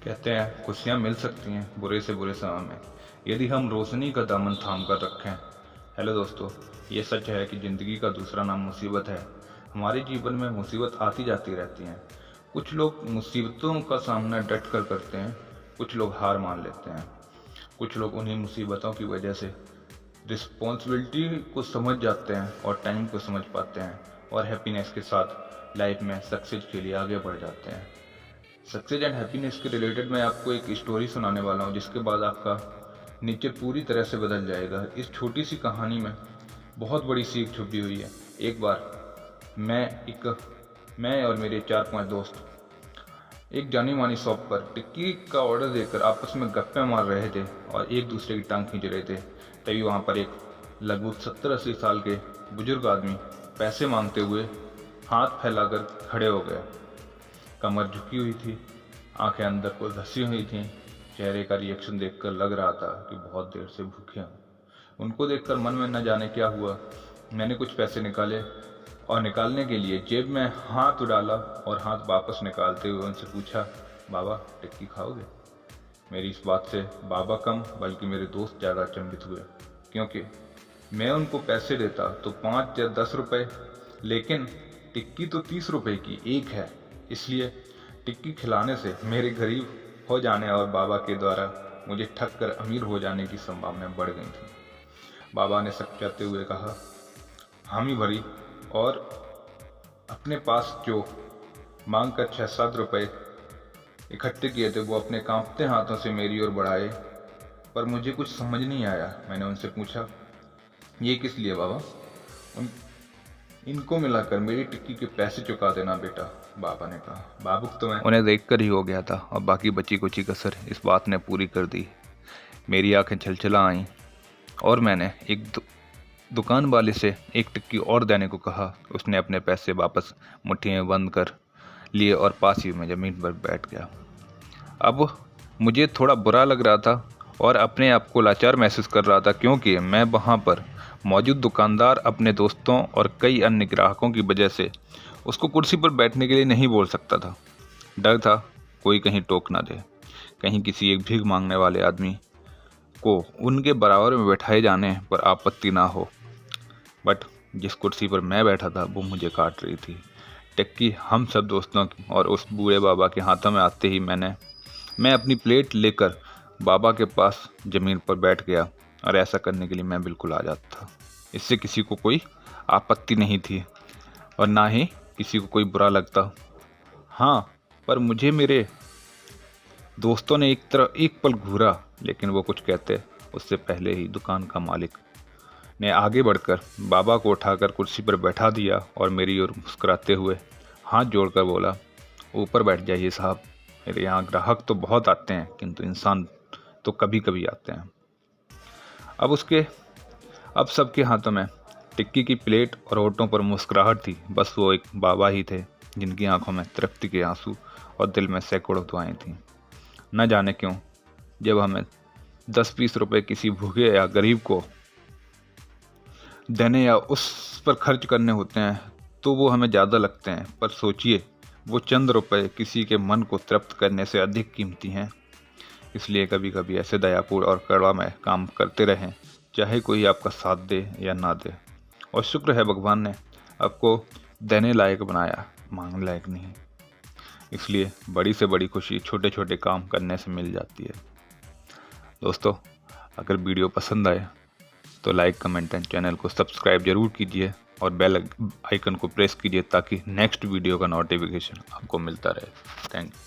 कहते हैं खुशियाँ मिल सकती हैं बुरे से बुरे समय में, यदि हम रोशनी का दामन थाम कर रखें। हेलो दोस्तों, ये सच है कि ज़िंदगी का दूसरा नाम मुसीबत है। हमारे जीवन में मुसीबत आती जाती रहती हैं। कुछ लोग मुसीबतों का सामना डट कर करते हैं, कुछ लोग हार मान लेते हैं। कुछ लोग उन्हीं मुसीबतों की वजह से रिस्पॉन्सिबिलिटी को समझ जाते हैं और टाइम को समझ पाते हैं और हैप्पीनेस के साथ लाइफ में सक्सेस के लिए आगे बढ़ जाते हैं। सक्सेस एंड हैप्पीनेस के रिलेटेड मैं आपको एक स्टोरी सुनाने वाला हूँ, जिसके बाद आपका नेचर पूरी तरह से बदल जाएगा। इस छोटी सी कहानी में बहुत बड़ी सीख छुपी हुई है। एक बार मैं और मेरे 4-5 दोस्त एक जानी मानी शॉप पर टिक्की का ऑर्डर देकर आपस में गप्पे मार रहे थे और एक दूसरे की टांग खींच रहे थे। तभी वहाँ पर एक लगभग 70-80 साल के बुजुर्ग आदमी पैसे मांगते हुए हाथ फैलाकर खड़े हो गए। कमर झुकी हुई थी, आंखें अंदर को धसी हुई थीं। चेहरे का रिएक्शन देखकर लग रहा था कि बहुत देर से भूखे हैं। उनको देखकर मन में न जाने क्या हुआ। मैंने कुछ पैसे निकाले और निकालने के लिए जेब में हाथ डाला और हाथ वापस निकालते हुए उनसे पूछा, बाबा टिक्की खाओगे? मेरी इस बात से बाबा कम बल्कि मेरे दोस्त ज़्यादा अचंभित हुए, क्योंकि मैं उनको पैसे देता तो 5 या 10 रुपए, लेकिन टिक्की तो 30 रुपए की एक है। इसलिए टिक्की खिलाने से मेरे गरीब हो जाने और बाबा के द्वारा मुझे ठग कर अमीर हो जाने की संभावना बढ़ गई थी। बाबा ने समझाते हुए कहा, हामी भरी और अपने पास जो मांग कर 6-7 रुपए इकट्ठे किए थे वो अपने कांपते हाथों से मेरी ओर बढ़ाए, पर मुझे कुछ समझ नहीं आया। मैंने उनसे पूछा, ये किस लिए बाबा? इनको मिलाकर मेरी टिक्की के पैसे चुका देना बेटा, बाबा ने कहा। भावुक तो मैं उन्हें देखकर ही हो गया था और बाकी बची कुची कसर इस बात ने पूरी कर दी। मेरी आंखें छलछला आईं और मैंने एक दुकान वाले से एक टिक्की और देने को कहा। उसने अपने पैसे वापस मुट्ठी में बंद कर लिए और पास ही में ज़मीन पर बैठ गया। अब मुझे थोड़ा बुरा लग रहा था और अपने आप को लाचार महसूस कर रहा था, क्योंकि मैं वहाँ पर मौजूद दुकानदार, अपने दोस्तों और कई अन्य ग्राहकों की वजह से उसको कुर्सी पर बैठने के लिए नहीं बोल सकता था। डर था कोई कहीं टोक ना दे, कहीं किसी एक भीख मांगने वाले आदमी को उनके बराबर में बैठाए जाने पर आपत्ति ना हो। बट जिस कुर्सी पर मैं बैठा था वो मुझे काट रही थी। टिक्की हम सब दोस्तों की और उस बूढ़े बाबा के हाथों में आते ही मैं अपनी प्लेट लेकर बाबा के पास ज़मीन पर बैठ गया, और ऐसा करने के लिए मैं बिल्कुल आज़ाद था। इससे किसी को कोई आपत्ति नहीं थी और ना ही किसी को कोई बुरा लगता। हाँ, पर मुझे मेरे दोस्तों ने एक पल घूरा, लेकिन वो कुछ कहते उससे पहले ही दुकान का मालिक ने आगे बढ़कर बाबा को उठाकर कुर्सी पर बैठा दिया और मेरी ओर मुस्कुराते हुए हाथ जोड़कर बोला, ऊपर बैठ जाइए साहब, मेरे यहाँ ग्राहक तो बहुत आते हैं किंतु इंसान तो कभी कभी आते हैं। अब सबके हाथों में टिक्की की प्लेट और होठों पर मुस्कुराहट थी। बस वो एक बाबा ही थे जिनकी आंखों में तृप्ति के आंसू और दिल में सैकड़ों दुआएं थीं। न जाने क्यों जब हमें 10-20 रुपए किसी भूखे या गरीब को देने या उस पर खर्च करने होते हैं तो वो हमें ज़्यादा लगते हैं, पर सोचिए वो चंद रुपए किसी के मन को तृप्त करने से अधिक कीमती हैं। इसलिए कभी कभी ऐसे दयापूर्ण और करुणा में काम करते रहें, चाहे कोई आपका साथ दे या ना दे। और शुक्र है भगवान ने आपको देने लायक बनाया, मांगने लायक नहीं। इसलिए बड़ी से बड़ी खुशी छोटे छोटे काम करने से मिल जाती है। दोस्तों, अगर वीडियो पसंद आए तो लाइक, कमेंट एंड चैनल को सब्सक्राइब जरूर कीजिए और बेल आइकन को प्रेस कीजिए ताकि नेक्स्ट वीडियो का नोटिफिकेशन आपको मिलता रहे। Thank you.